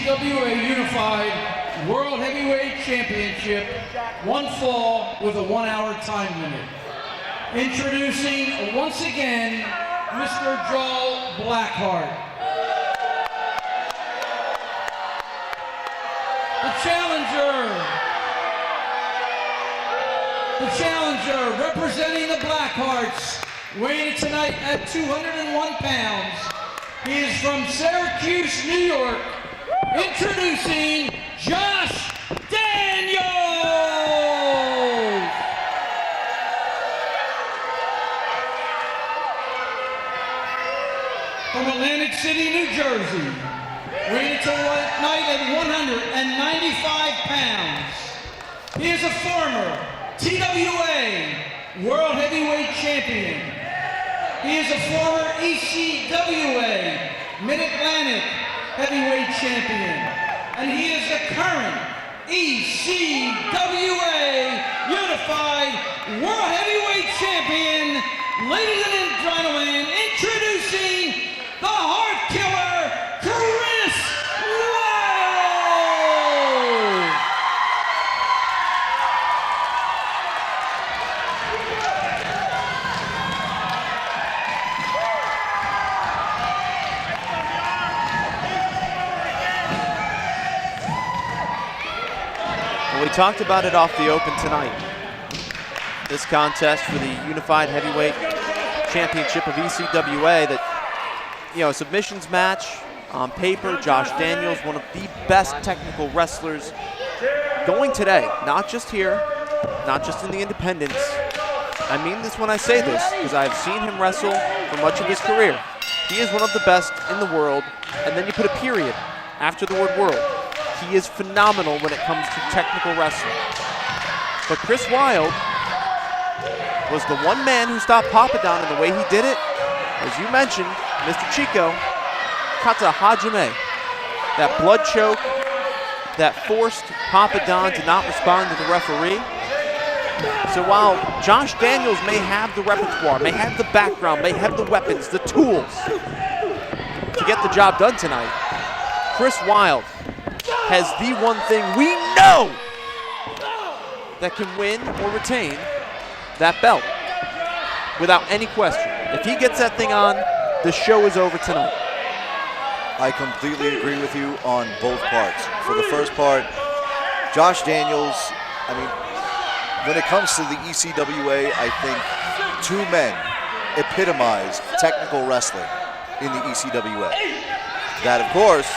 ECWA Unified World Heavyweight Championship, one fall with a 1 hour time limit. Introducing once again, Mr. Joel Blackheart. The challenger representing the Blackhearts, weighing in tonight at 201 pounds. He is from Syracuse, New York. Introducing Josh Daniels. From Atlantic City, New Jersey. Weighing tonight at 195 pounds. He is a former TWA World Heavyweight Champion. He is a former ECWA Mid-Atlantic Heavyweight Champion. And he is the current ECWA Unified World Heavyweight Champion. Ladies and gentlemen, introducing the Heart Killer, Chris Wylde. Well, we talked about it off the open tonight. This contest for the Unified Heavyweight Championship of ECWA, that, you know, submissions match on paper. Josh Daniels, one of the best technical wrestlers going today, not just here, not just in the independents. I mean this when I say this, because I've seen him wrestle for much of his career. He is one of the best in the world, and then you put a period after the word world. He is phenomenal when it comes to technical wrestling. But Chris Wylde was the one man who stopped Papadon, and the way he did it, as you mentioned, Mr. Chico, Kata Hajime. That blood choke that forced Papadon to not respond to the referee. So while Josh Daniels may have the repertoire, may have the background, may have the weapons, the tools to get the job done tonight, Chris Wylde has the one thing we know that can win or retain that belt without any question. If he gets that thing on, the show is over tonight. I completely agree with you on both parts. For the first part, Josh Daniels, I mean, when it comes to the ECWA, I think two men epitomize technical wrestling in the ECWA. That, of course,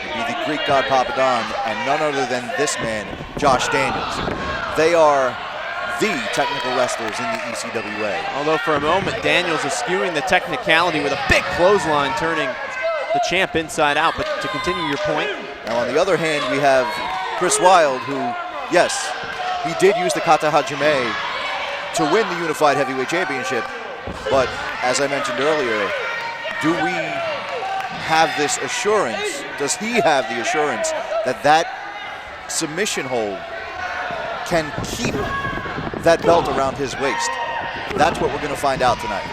would be the Greek god Papadon, and none other than this man, Josh Daniels. They are the technical wrestlers in the ECWA. Although for a moment, Daniels is skewing the technicality with a big clothesline, turning the champ inside out. But to continue your point. Now on the other hand, we have Chris Wylde, who, yes, he did use the Kata Hajime to win the Unified Heavyweight Championship. But as I mentioned earlier, do we have this assurance, does he have the assurance that that submission hold can keep that belt around his waist? That's what we're going to find out tonight.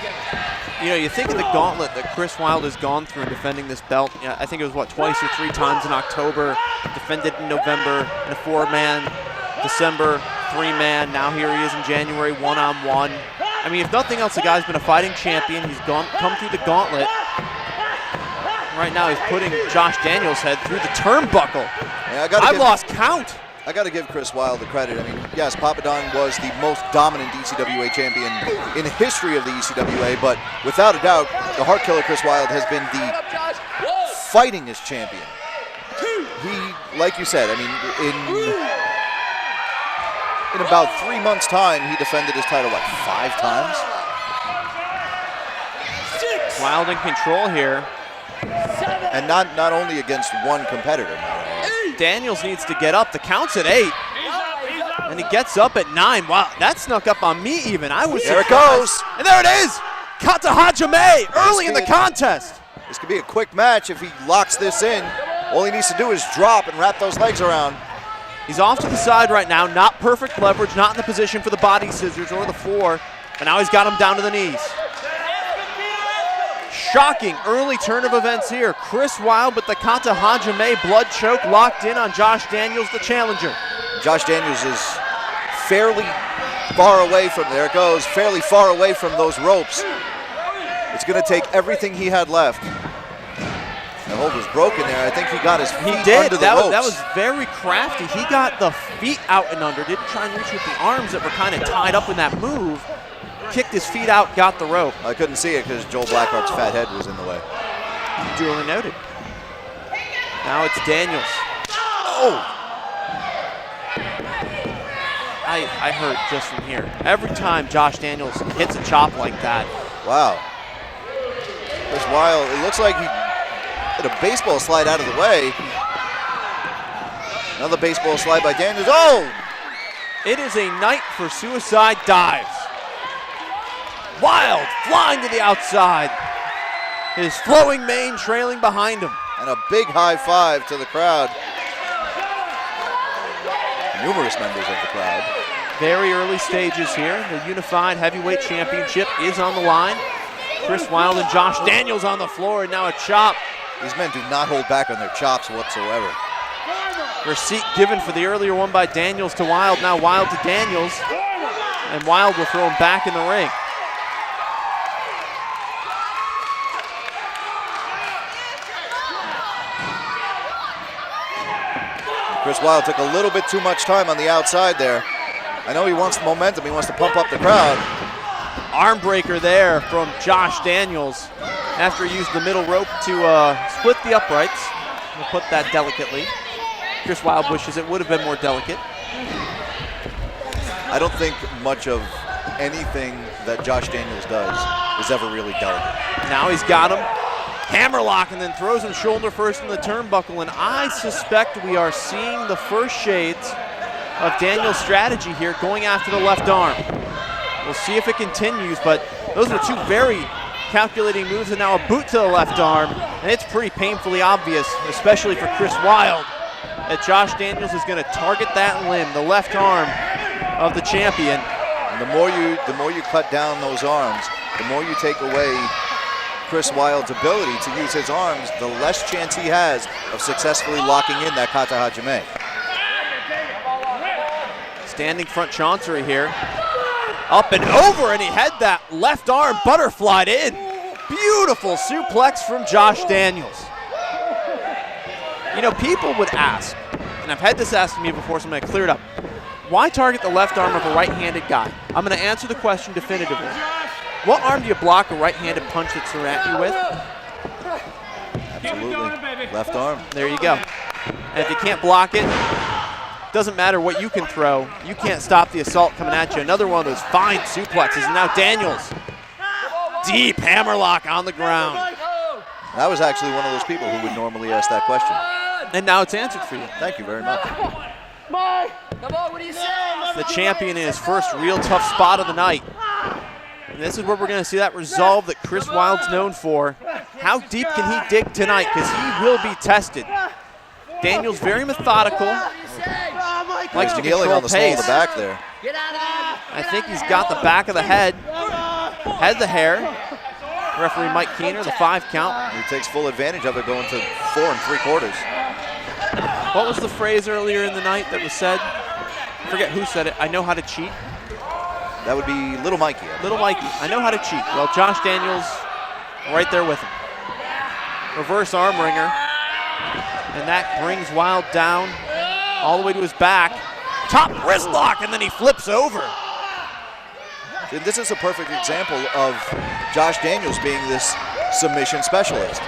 You know, you think of the gauntlet that Chris Wylde has gone through in defending this belt. You know, I think it was, what, twice or three times in October, defended in November in a 4-man, December 3-man, now here he is in January, 1-on-1. I mean, if nothing else, the guy's been a fighting champion. He's come through the gauntlet. Right now he's putting Josh Daniels' head through the turnbuckle. Yeah, I've lost count. I got to give Chris Wylde the credit. I mean, yes, Papadon was the most dominant ECWA champion in the history of the ECWA, but without a doubt, the Heart Killer Chris Wylde has been the fightingest champion. He, like you said, I mean, in about 3 months' time, he defended his title, what, 5 times? Wylde in control here. And not only against one competitor. Daniels needs to get up. The count's at 8. And he gets up at 9. Wow, that snuck up on me even. I was There surprised. it goes. And there it is. Kata Hajime early in the contest. This could be a quick match if he locks this in. All he needs to do is drop and wrap those legs around. He's off to the side right now. Not perfect leverage, not in the position for the body scissors or the floor. But now he's got him down to the knees. shocking early turn of events here. Chris Wylde with the Kata Hajime blood choke locked in on Josh Daniels, the challenger. Josh Daniels is fairly far away from, there it goes, fairly far away from those ropes. It's going to take everything he had left. The hold was broken there. I think he got his feet under the ropes. That was very crafty. He got the feet out and under. Didn't try and reach with the arms that were kind of tied up in that move. Kicked his feet out, got the rope. I couldn't see it because Joel Blackheart's fat head was in the way. Duly noted. Now it's Daniels. Oh! I hurt just from here. Every time Josh Daniels hits a chop like that. Wow. Chris Wylde, it looks like he hit a baseball slide out of the way. Another baseball slide by Daniels. Oh! It is a night for suicide dives. Wylde flying to the outside. His flowing mane trailing behind him. And a big high five to the crowd. Numerous members of the crowd. Very early stages here. The Unified Heavyweight Championship is on the line. Chris Wylde and Josh Daniels on the floor, and now a chop. These men do not hold back on their chops whatsoever. Receipt given for the earlier one by Daniels to Wylde. Now Wylde to Daniels, and Wylde will throw him back in the ring. Chris Wylde took a little bit too much time on the outside there. I know he wants momentum. He wants to pump up the crowd. Arm breaker there from Josh Daniels after he used the middle rope to split the uprights. We'll put that delicately. Chris Wylde wishes it would have been more delicate. I don't think much of anything that Josh Daniels does is ever really delicate. Now he's got him. Hammerlock, and then throws him shoulder first in the turnbuckle, and I suspect we are seeing the first shades of Daniel's strategy here going after the left arm. We'll see if it continues, but those are two very calculating moves, and now a boot to the left arm, and it's pretty painfully obvious, especially for Chris Wylde, that Josh Daniels is going to target that limb, the left arm of the champion. And the more you cut down those arms, the more you take away Chris Wylde's ability to use his arms, the less chance he has of successfully locking in that Kata Hajime. Standing front chancery here. Up and over, and he had that left arm butterflied in. Beautiful suplex from Josh Daniels. You know, people would ask, and I've had this asked to me before, so I'm going to clear it up. Why target the left arm of a right-handed guy? I'm going to answer the question definitively. What arm do you block a right-handed punch that's thrown at you with? Absolutely. Left arm. There you go. And if you can't block it, doesn't matter what you can throw. You can't stop the assault coming at you. Another one of those fine suplexes. And now Daniels. Deep hammerlock on the ground. I was actually one of those people who would normally ask that question. And now it's answered for you. Thank you very much. Come on, what do you say? The champion in his first real tough spot of the night. And this is where we're going to see that resolve that Chris Wylde's known for. How deep can he dig tonight? Because he will be tested. Daniels very methodical. Likes to kneeling control on the small of pace. the back there. I think he's got the back of the head. Head the hair. Referee Mike Keener, the 5 count. He takes full advantage of it, going to 4 3/4. What was the phrase earlier in the night that was said? I forget who said it. I know how to cheat. That would be Little Mikey. Little Mikey, I know how to cheat. Well, Josh Daniels right there with him. Reverse arm wringer. And that brings Wylde down all the way to his back. Top wrist lock, and then he flips over. And this is a perfect example of Josh Daniels being this submission specialist.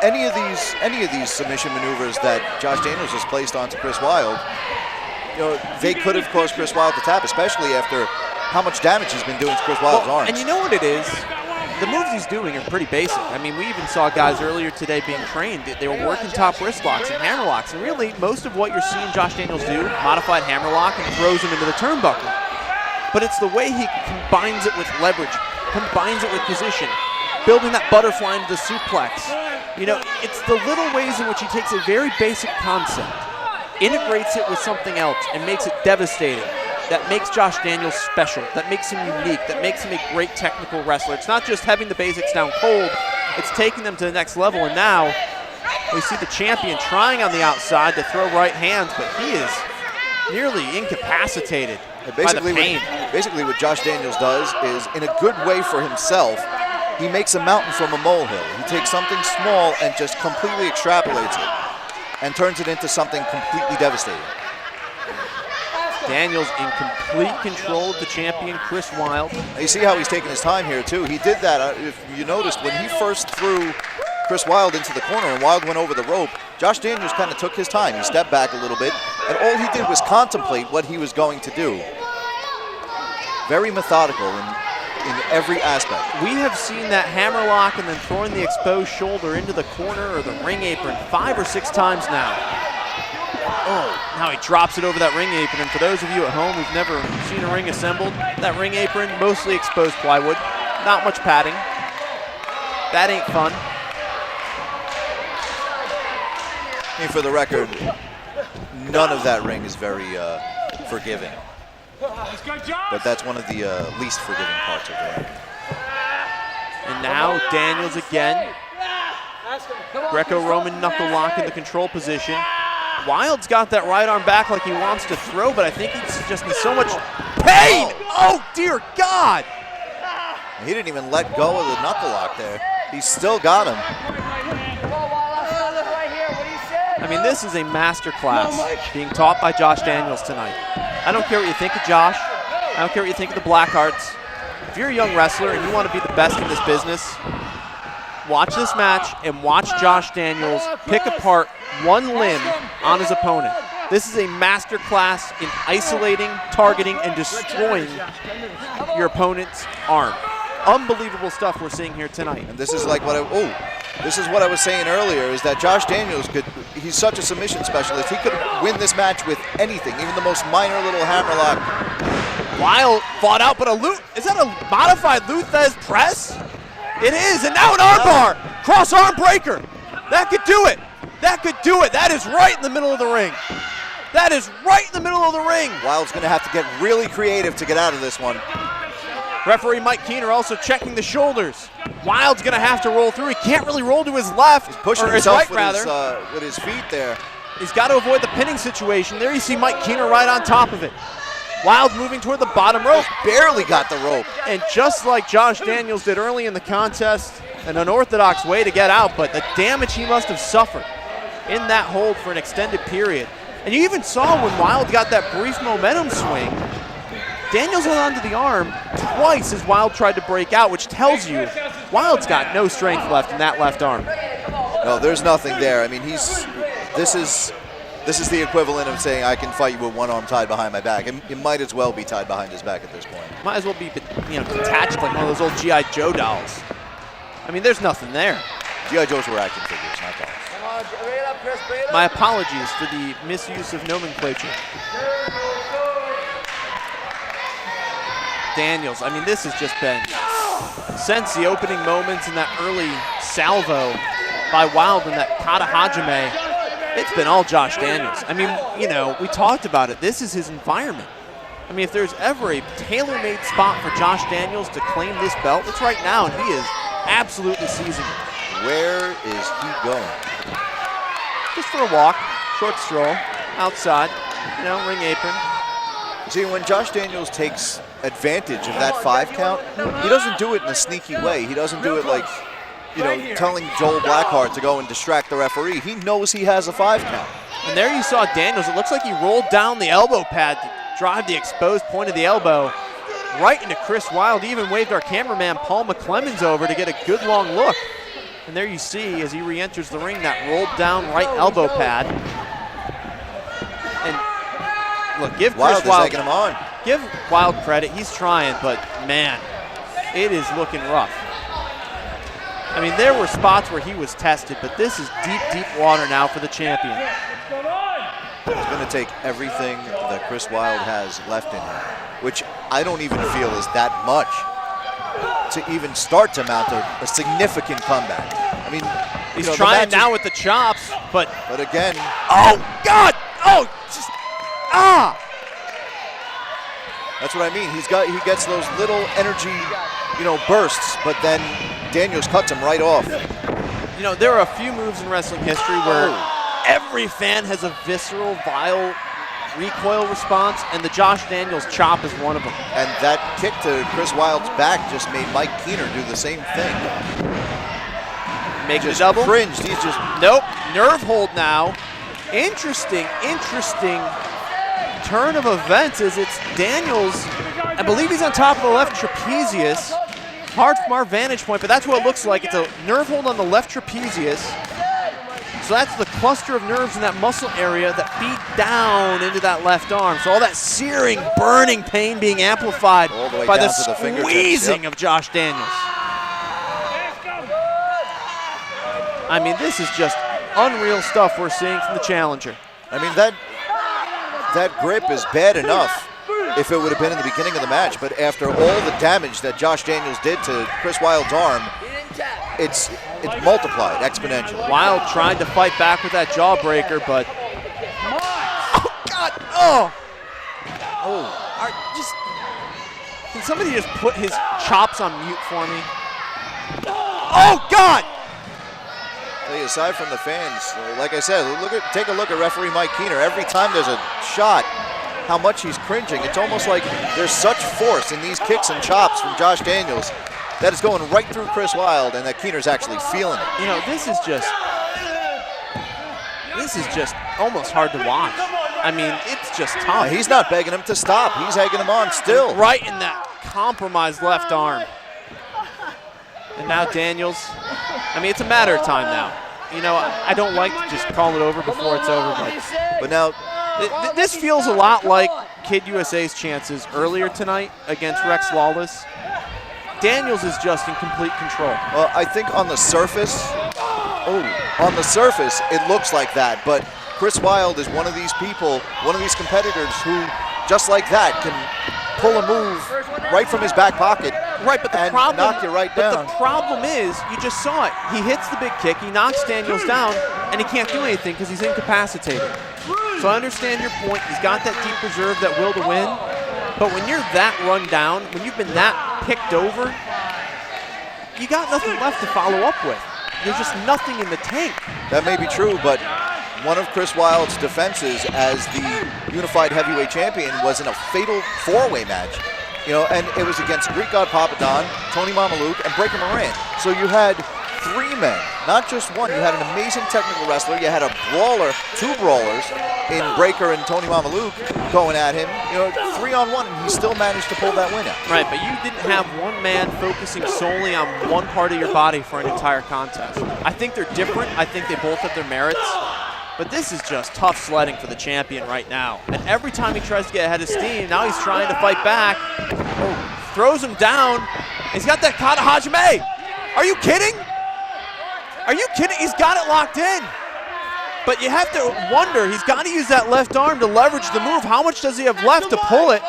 Any of these submission maneuvers that Josh Daniels has placed onto Chris Wylde, you know, they could have caused Chris Wylde to tap, especially after how much damage he's been doing to Chris Wylde's arms. And you know what it is? The moves he's doing are pretty basic. I mean, we even saw guys earlier today being trained. They were working top wrist locks and hammer locks. And really, most of what you're seeing Josh Daniels do, modified hammer lock and throws him into the turnbuckle. But it's the way he combines it with leverage, combines it with position, building that butterfly into the suplex. You know, it's the little ways in which he takes a very basic concept, integrates it with something else, and makes it devastating. That makes Josh Daniels special, that makes him unique, that makes him a great technical wrestler. It's not just having the basics down cold, it's taking them to the next level, and now we see the champion trying on the outside to throw right hands, but he is nearly incapacitated by the pain. Basically what Josh Daniels does is, in a good way for himself, he makes a mountain from a molehill. He takes something small and just completely extrapolates it and turns it into something completely devastating. Daniels in complete control of the champion, Chris Wylde. You see how he's taking his time here, too. He did that, if you noticed, when he first threw Chris Wylde into the corner and Wylde went over the rope, Josh Daniels kind of took his time. He stepped back a little bit, and all he did was contemplate what he was going to do. Very methodical in every aspect. We have seen that hammerlock and then throwing the exposed shoulder into the corner or the ring apron 5 or 6 times now. Oh, now he drops it over that ring apron. And for those of you at home who've never seen a ring assembled, that ring apron, mostly exposed plywood, not much padding. That ain't fun. I mean, for the record, none of that ring is very forgiving. But that's one of the least forgiving parts of the ring. And now Daniels again. Greco-Roman knuckle lock in the control position. Wylde's got that right arm back like he wants to throw, but I think he's just in so much pain. Oh, dear God. He didn't even let go of the knuckle lock there. He still got him. I mean, this is a master class being taught by Josh Daniels tonight. I don't care what you think of Josh. I don't care what you think of the Blackhearts. If you're a young wrestler and you want to be the best in this business, watch this match and watch Josh Daniels pick apart one limb on his opponent. This is a master class in isolating, targeting, and destroying your opponent's arm. Unbelievable stuff we're seeing here tonight. And this is like what this is what I was saying earlier, is that Josh Daniels he's such a submission specialist, he could win this match with anything, even the most minor little hammerlock. Wylde fought out, but is that a modified Luthez press? It is, and now an armbar. Cross arm breaker. That could do it. That could do it. That is right in the middle of the ring. That is right in the middle of the ring. Wylde's going to have to get really creative to get out of this one. Referee Mike Keener also checking the shoulders. Wylde's going to have to roll through. He can't really roll to his left. He's pushing himself with his feet there. He's got to avoid the pinning situation. There you see Mike Keener right on top of it. Wylde moving toward the bottom rope. Barely got the rope. And just like Josh Daniels did early in the contest, an unorthodox way to get out, but the damage he must have suffered in that hold for an extended period. And you even saw when Wylde got that brief momentum swing, Daniels held onto the arm twice as Wylde tried to break out, which tells you Wylde's got no strength left in that left arm. No, there's nothing there. I mean, this is the equivalent of saying I can fight you with one arm tied behind my back. It might as well be tied behind his back at this point. Might as well be, detached like one of those old G.I. Joe dolls. I mean, there's nothing there. G.I. Joes were action figures, not dolls. My apologies for the misuse of nomenclature. Daniels, I mean, this has just been, since the opening moments and that early salvo by Wylde and that Kata Hajime, it's been all Josh Daniels. I mean, we talked about it. This is his environment. I mean, if there's ever a tailor-made spot for Josh Daniels to claim this belt, it's right now, and he is absolutely seizing it. Where is he going? Just for a walk, short stroll, outside, ring apron. See, when Josh Daniels takes advantage of that 5 count, he doesn't do it in a sneaky way. He doesn't do it like, telling Joel Blackheart to go and distract the referee. He knows he has a 5 count. And there you saw Daniels. It looks like he rolled down the elbow pad to drive the exposed point of the elbow right into Chris Wylde. He even waved our cameraman Paul McClemens over to get a good long look. And there you see, as he re-enters the ring, that rolled down right elbow pad. And look, give Chris Wylde, him on. Give Wylde credit. He's trying, but man, it is looking rough. I mean, there were spots where he was tested, but this is deep, deep water now for the champion. It's going to take everything that Chris Wylde has left in him, which I don't even feel is that much, to even start to mount a significant comeback. I mean, he's trying now with the chops, but again. Oh, God! Oh, just, That's what I mean. He gets those little energy, bursts, but then Daniels cuts him right off. There are a few moves in wrestling history where every fan has a visceral, vile recoil response, and the Josh Daniels chop is one of them. And that kick to Chris Wylde's back just made Mike Keener do the same thing. Make just the double. Cringed. He's just nope. Nerve hold now. Interesting turn of events is it's Daniels. I believe he's on top of the left trapezius. Hard from our vantage point, but that's what it looks like. It's a nerve hold on the left trapezius. So that's the cluster of nerves in that muscle area that feed down into that left arm. So all that searing, burning pain being amplified by the squeezing of Josh Daniels. I mean, this is just unreal stuff we're seeing from the challenger. I mean, that grip is bad enough if it would have been in the beginning of the match, but after all the damage that Josh Daniels did to Chris Wylde's arm, it's multiplied exponentially. Wylde tried to fight back with that jawbreaker, but oh God! Can somebody just put his chops on mute for me? Oh God! Aside from the fans, like I said, take a look at referee Mike Keener. Every time there's a shot, how much he's cringing. It's almost like there's such force in these kicks and chops from Josh Daniels that is going right through Chris Wylde, and that Keener's actually feeling it. This is just almost hard to watch. I mean, it's just tough. He's not begging him to stop. He's egging him on still. Right in that compromised left arm. And now Daniels, I mean, it's a matter of time now. I don't like to just call it over before it's over, but now this feels a lot like Kid USA's chances earlier tonight against Rex Lawless. Daniels is just in complete control. Well, I think on the surface, it looks like that, but Chris Wylde is one of these people, one of these competitors who, just like that, can pull a move right from his back pocket. Right, but the problem, knock you right down. But the problem is, you just saw it. He hits the big kick, he knocks Daniels down, and he can't do anything because he's incapacitated. So I understand your point. He's got that deep reserve, that will to win. But when you're that run down, when you've been that picked over, you got nothing left to follow up with. There's just nothing in the tank. That may be true, but one of Chris Wylde's defenses as the unified heavyweight champion was in a fatal four-way match. And it was against Greek God Papadon, Tony Mamaluke, and Breaker Moran. So you had three men, not just one. You had an amazing technical wrestler. You had a brawler, two brawlers in Breaker and Tony Mamaluke going at him. 3-on-1, and he still managed to pull that win out. Right, but you didn't have one man focusing solely on one part of your body for an entire contest. I think they're different. I think they both have their merits. But this is just tough sledding for the champion right now. And every time he tries to get ahead of steam, now he's trying to fight back. Throws him down. He's got that Kata Hajime. Are you kidding? Are you kidding? He's got it locked in. But you have to wonder, he's got to use that left arm to leverage the move. How much does he have left to pull it?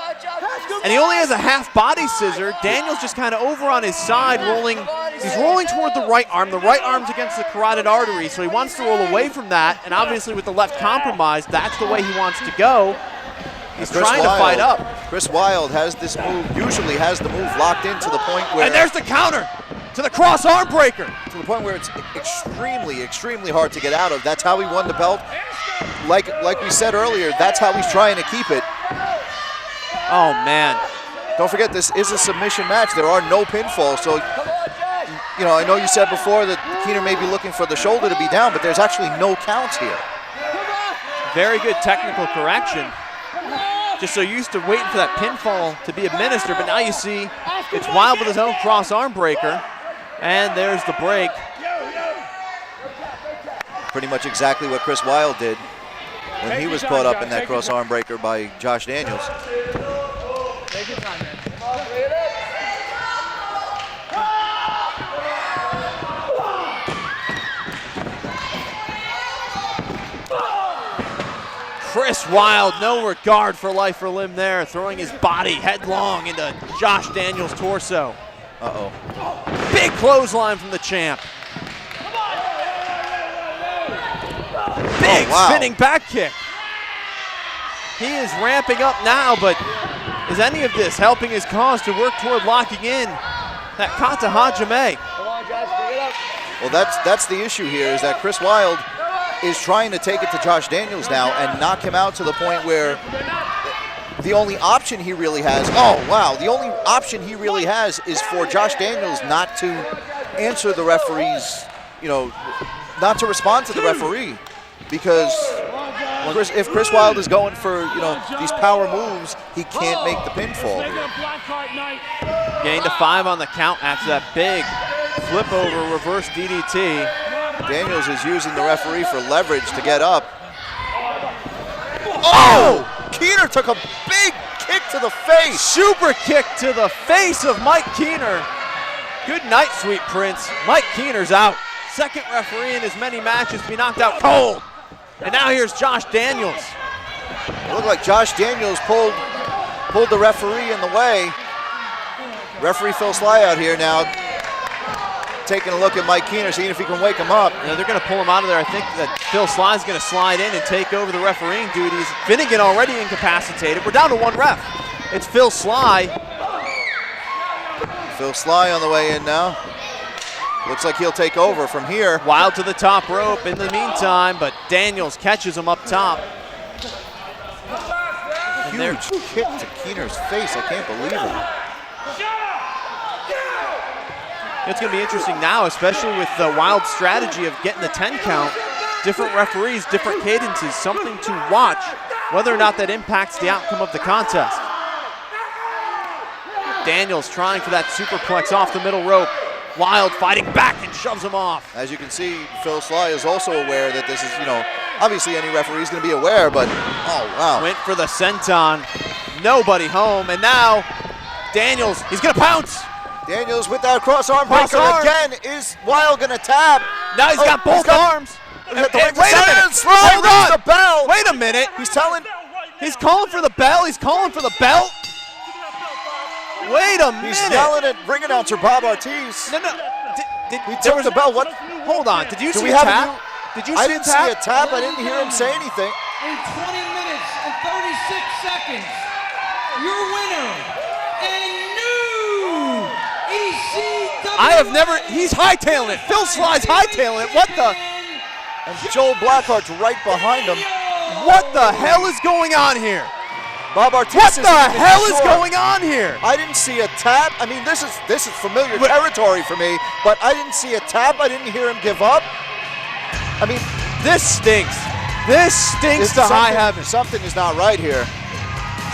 And he only has a half body scissor. Daniel's just kind of over on his side, rolling. He's rolling toward the right arm. The right arm's against the carotid artery, so he wants to roll away from that. And obviously with the left compromised, that's the way he wants to go. He's trying to fight up. Chris Wylde has this move, usually has the move locked in to the point where... And there's the counter to the cross arm breaker. To the point where it's extremely, extremely hard to get out of. That's how he won the belt. Like we said earlier, that's how he's trying to keep it. Oh, man. Don't forget, this is a submission match. There are no pinfalls, so... I know you said before that Keener may be looking for the shoulder to be down, but there's actually no counts here. Very good technical correction. Just so used to waiting for that pinfall to be administered, but now you see it's Wylde with his own cross arm breaker, and there's the break. Pretty much exactly what Chris Wylde did when he was caught up in that cross arm breaker by Josh Daniels. Chris Wylde, no regard for life or limb there, throwing his body headlong into Josh Daniels' torso. Uh-oh. Big clothesline from the champ. Big spinning back kick. He is ramping up now, but Is any of this helping his cause to work toward locking in that Kata Hajime? Come on, Josh, bring it up. Well, that's the issue here, is that Chris Wylde is trying to take it to Josh Daniels now and knock him out to the point where the only option he really has, the only option he really has is for Josh Daniels not to answer the referee's, not to respond to the referee, because if Chris Wylde is going for, these power moves, he can't make the pinfall here. Gained a 5 on the count after that big flip over reverse DDT. Daniels is using the referee for leverage to get up. Oh! Keener took a big kick to the face. Super kick to the face of Mike Keener. Good night, sweet prince. Mike Keener's out. Second referee in as many matches to be knocked out cold. And now here's Josh Daniels. It looked like Josh Daniels pulled the referee in the way. Referee Phil Sly out here now, taking a look at Mike Keener, seeing if he can wake him up. They're going to pull him out of there. I think that Phil Sly's going to slide in and take over the refereeing duties. Finnegan already incapacitated. We're down to 1 ref. It's Phil Sly. Phil Sly on the way in now. Looks like he'll take over from here. Wylde to the top rope in the meantime, but Daniels catches him up top. Huge kick to Keener's face. I can't believe it. It's going to be interesting now, especially with the Wylde strategy of getting the 10 count. Different referees, different cadences, something to watch, whether or not that impacts the outcome of the contest. Daniels trying for that superplex off the middle rope. Wylde fighting back and shoves him off. As you can see, Phil Sly is also aware that this is, obviously any referee is going to be aware, but, oh, wow. Went for the senton. Nobody home, and now Daniels, he's going to pounce. Daniels with that cross-arm breaker again. Is Wylde going to tap? Now he's got both arms. Wait a minute. Hold on. The bell. Wait a minute. He's calling for the bell. He's calling for the belt. Wait a minute. He's yelling at ring announcer Bob Ortiz. No. He took the bell. What? Hold on. Did you see a tap? Did you see I didn't see a tap. I didn't hear him say anything. In 20 minutes and 36 seconds, your winner and new ECWA. He's hightailing it. Phil Sly's hightailing it. What the? And Joel Blackheart's right behind him. What the hell is going on here? Bob Ortiz. What the hell is going on here? I didn't see a tap. I mean, this is familiar territory for me, but I didn't see a tap. I didn't hear him give up. I mean, this stinks. This stinks to high heaven. Something is not right here.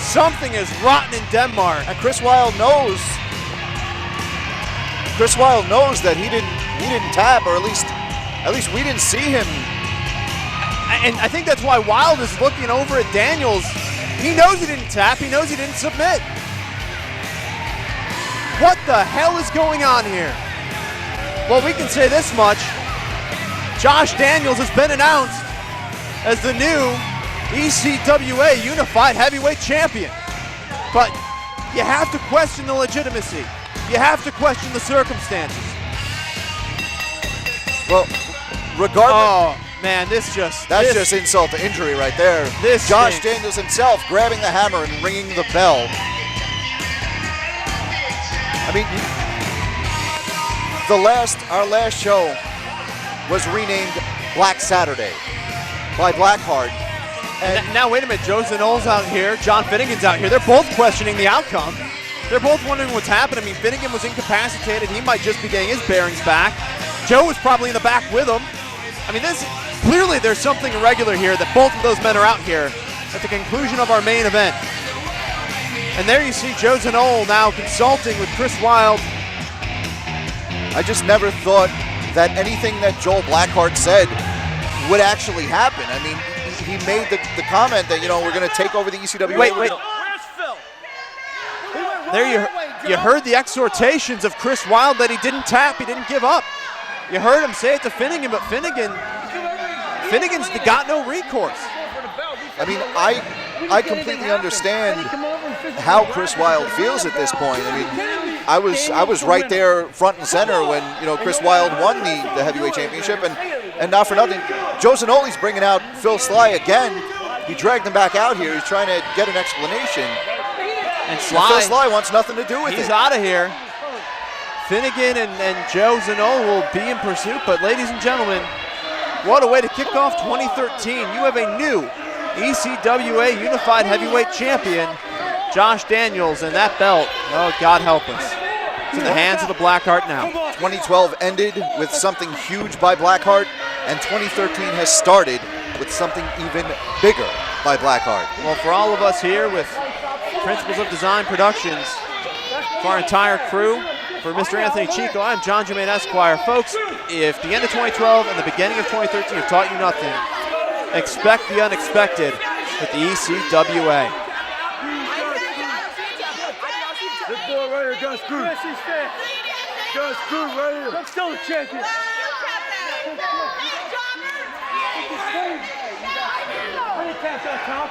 Something is rotten in Denmark. And Chris Wylde knows. Chris Wylde knows that he didn't tap, or at least we didn't see him. And I think that's why Wylde is looking over at Daniels. He knows he didn't tap. He knows he didn't submit. What the hell is going on here? Well, we can say this much. Josh Daniels has been announced as the new ECWA Unified Heavyweight Champion. But you have to question the legitimacy. You have to question the circumstances. Well, regardless. Oh, man, that's just insult to injury right there. Josh Daniels himself grabbing the hammer and ringing the bell. I mean, our last show was renamed Black Saturday by Blackheart. And now wait a minute, Joe Zanol's out here, John Finnegan's out here. They're both questioning the outcome. They're both wondering what's happened. I mean, Finnegan was incapacitated. He might just be getting his bearings back. Joe was probably in the back with him. I mean, clearly there's something irregular here that both of those men are out here at the conclusion of our main event. And there you see Joe Zanol now consulting with Chris Wylde. I just never thought that anything that Joel Blackheart said would actually happen. I mean, he made the comment that, we're going to take over the ECWA. Wait. Where's Phil? There you heard the exhortations of Chris Wylde that he didn't tap, he didn't give up. You heard him say it to Finnegan, but Finnegan's got no recourse. I mean, I completely understand how Chris Wylde feels at this point. I mean, I was right there front and center when Chris Wylde won the heavyweight championship, and not for nothing, Joe Zanoli's bringing out Phil Sly again. He dragged him back out here. He's trying to get an explanation. And Phil Sly wants nothing to do with he's it. out of here. Finnegan and Joe Zanol will be in pursuit, but ladies and gentlemen, what a way to kick off 2013. You have a new ECWA Unified Heavyweight Champion, Josh Daniels, and that belt, oh, God help us. It's in the hands of the Blackheart now. 2012 ended with something huge by Blackheart, and 2013 has started with something even bigger by Blackheart. Well, for all of us here with Principles of Design Productions, for our entire crew, for Mr. Anthony Chico, I'm John Jermaine Esquire. Folks, if the end of 2012 and the beginning of 2013 have taught you nothing, expect the unexpected with the ECWA. This boy right here got screwed. Yes, he's fair. Got screwed right here. I'm still the champion. How many taps on top?